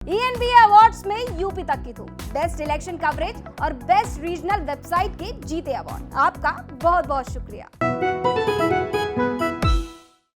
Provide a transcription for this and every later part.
ENB awards में UP तक की धूम, बेस्ट इलेक्शन कवरेज और बेस्ट रीजनल वेबसाइट के जीते अवार्ड। आपका बहुत बहुत शुक्रिया।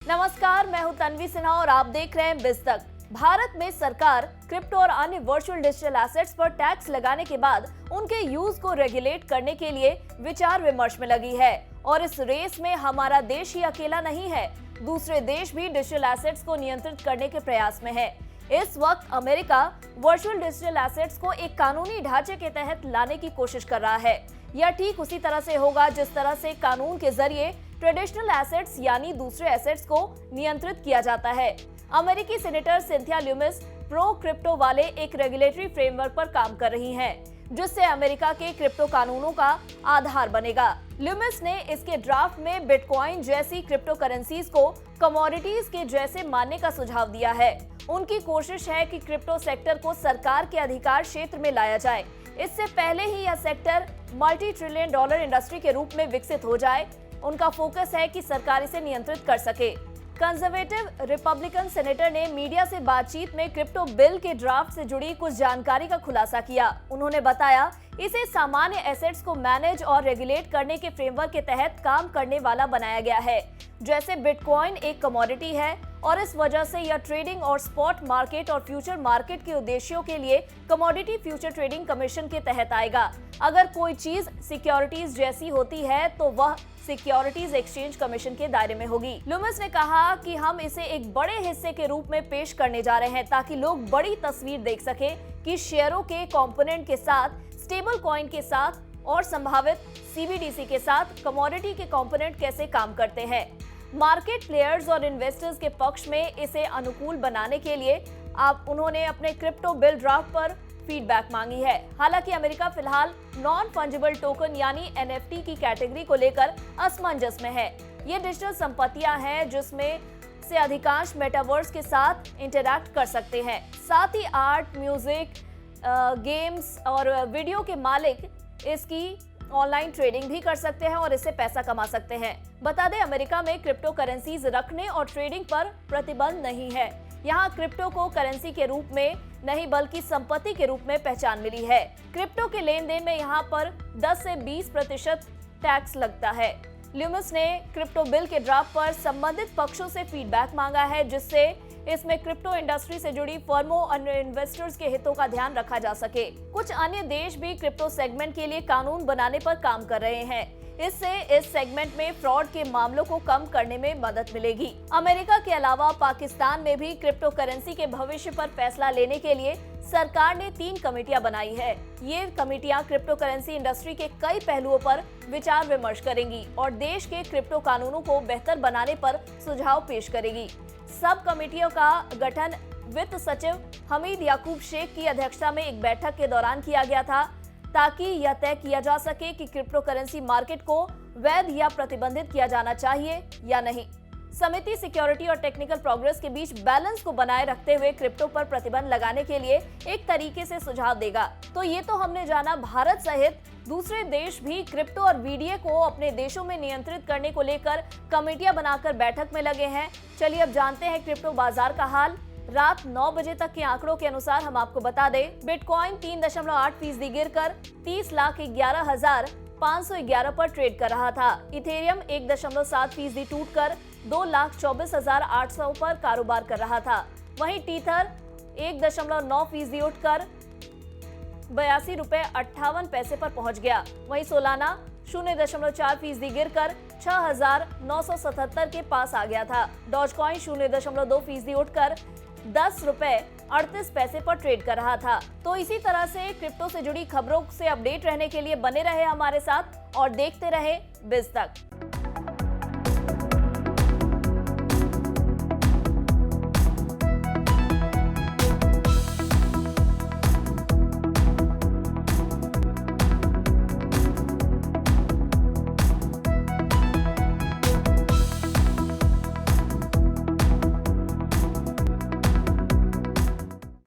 नमस्कार, मैं हूं तन्वी सिन्हा और आप देख रहे हैं बिज तक। भारत में सरकार क्रिप्टो और अन्य वर्चुअल डिजिटल एसेट्स पर टैक्स लगाने के बाद उनके यूज को रेगुलेट करने के लिए विचार विमर्श में लगी है और इस रेस में हमारा देश ही अकेला नहीं है, दूसरे देश भी डिजिटल एसेट्स को नियंत्रित करने के प्रयास में है। इस वक्त अमेरिका वर्चुअल डिजिटल एसेट्स को एक कानूनी ढांचे के तहत लाने की कोशिश कर रहा है। यह ठीक उसी तरह से होगा जिस तरह से कानून के जरिए ट्रेडिशनल एसेट्स यानी दूसरे एसेट्स को नियंत्रित किया जाता है। अमेरिकी senator Cynthia Loomis pro crypto वाले एक रेगुलेटरी फ्रेमवर्क पर काम कर रही हैं, जिससे अमेरिका के क्रिप्टो कानूनों का आधार बनेगा। ल्यूमिस ने इसके ड्राफ्ट में बिटकॉइन जैसी क्रिप्टो करेंसीज को कमोडिटीज के जैसे मानने का सुझाव दिया है। उनकी कोशिश है कि क्रिप्टो सेक्टर को सरकार के अधिकार क्षेत्र में लाया जाए। इससे पहले ही यह sector multi trillion dollar industry के रूप में विकसित हो जाए। उनका फोकस है कि सरकार इसे नियंत्रित कर सके। कंजर्वेटिव रिपब्लिकन सेनेटर ने मीडिया से बातचीत में क्रिप्टो बिल के ड्राफ्ट से जुड़ी कुछ जानकारी का खुलासा किया। उन्होंने बताया, इसे सामान्य एसेट्स को मैनेज और रेगुलेट करने के फ्रेमवर्क के तहत काम करने वाला बनाया गया है। जैसे बिटकॉइन एक कमोडिटी है और इस वजह से यह ट्रेडिंग और स्पॉट मार्केट और फ्यूचर मार्केट के उद्देश्यों के लिए कमोडिटी फ्यूचर ट्रेडिंग कमीशन के तहत आएगा। अगर कोई चीज सिक्योरिटीज जैसी होती है तो वह सिक्योरिटीज एक्सचेंज कमीशन के दायरे में होगी। लुमिस ने कहा कि हम इसे एक बड़े हिस्से के रूप में पेश करने जा रहे हैं ताकि लोग बड़ी तस्वीर देख सके कि शेयरों के कंपोनेंट के साथ, स्टेबल कॉइन के साथ और संभावित CBDC के साथ कमोडिटी के कंपोनेंट कैसे काम करते हैं। मार्केट प्लेयर्स और इन्वेस्टर्स के पक्ष में इसे अनुकूल बनाने के लिए उन्होंने अपने क्रिप्टो बिल ड्राफ्ट पर फीडबैक मांगी है। हालांकि अमेरिका फिलहाल नॉन फंजिबल टोकन यानी NFT की कैटेगरी को लेकर असमंजस में है। ये डिजिटल संपत्तियां हैं जिसमें से अधिकांश मेटावर्स के साथ इंटरैक्ट कर सकते हैं। साथ ही आर्ट, म्यूजिक, गेम्स और वीडियो के मालिक इसकी ऑनलाइन ट्रेडिंग भी कर सकते हैं और इससे पैसा कमा सकते हैं। बता दें, अमेरिका में क्रिप्टो करेंसीज रखने और ट्रेडिंग पर प्रतिबंध नहीं है। यहाँ क्रिप्टो को करेंसी के रूप में नहीं बल्कि संपत्ति के रूप में पहचान मिली है। क्रिप्टो के लेन देन में यहाँ पर 10 से 20% टैक्स लगता है। ल्यूमिस ने क्रिप्टो बिल के ड्राफ्ट पर संबंधित पक्षों से फीडबैक मांगा है, जिससे इसमें क्रिप्टो इंडस्ट्री से जुड़ी फर्मों और इन्वेस्टर्स के हितों का ध्यान रखा जा सके। कुछ अन्य देश भी क्रिप्टो सेगमेंट के लिए कानून बनाने पर काम कर रहे हैं। इससे इस सेगमेंट में फ्रॉड के मामलों को कम करने में मदद मिलेगी। अमेरिका के अलावा पाकिस्तान में भी क्रिप्टो करेंसी के भविष्य पर फैसला लेने के लिए सरकार ने 3 कमेटियां बनाई है। ये कमेटियां क्रिप्टो करेंसी इंडस्ट्री के कई पहलुओं पर विचार विमर्श करेंगी और देश के क्रिप्टो कानूनों को बेहतर बनाने पर सुझाव पेश करेगी। सब कमेटियों का गठन वित्त सचिव हमीद याकूब शेख की अध्यक्षता में एक बैठक के दौरान किया गया था, ताकि यह तय किया जा सके कि क्रिप्टो करेंसी मार्केट को वैध या प्रतिबंधित किया जाना चाहिए या नहीं। समिति सिक्योरिटी और टेक्निकल प्रोग्रेस के बीच बैलेंस को बनाए रखते हुए क्रिप्टो पर प्रतिबंध लगाने के लिए एक तरीके से सुझाव देगा। तो ये तो हमने जाना, भारत सहित दूसरे देश भी क्रिप्टो और VDA को अपने देशों में नियंत्रित करने को लेकर कमेटियां बनाकर बैठक में लगे हैं। चलिए अब जानते हैं क्रिप्टो बाजार का हाल। रात 9 बजे तक के आंकड़ों के अनुसार हम आपको बता दें, बिटकॉइन 3.8% गिरकर 30,11,511 पर ट्रेड कर रहा था। इथेरियम 1.7% टूटकर 2,24,800 पर कारोबार कर रहा था। वहीं टीथर 1.9% उठकर 82 रुपए 58 पैसे पर पहुंच गया। वहीं सोलाना 0.4% गिरकर 6,977 के पास आ गया था। डॉजकॉइन 0.2% उठकर 10 रुपए 38 पैसे पर ट्रेड कर रहा था। तो इसी तरह से क्रिप्टो से जुड़ी खबरों से अपडेट रहने के लिए बने रहे हमारे साथ और देखते रहे बिज तक।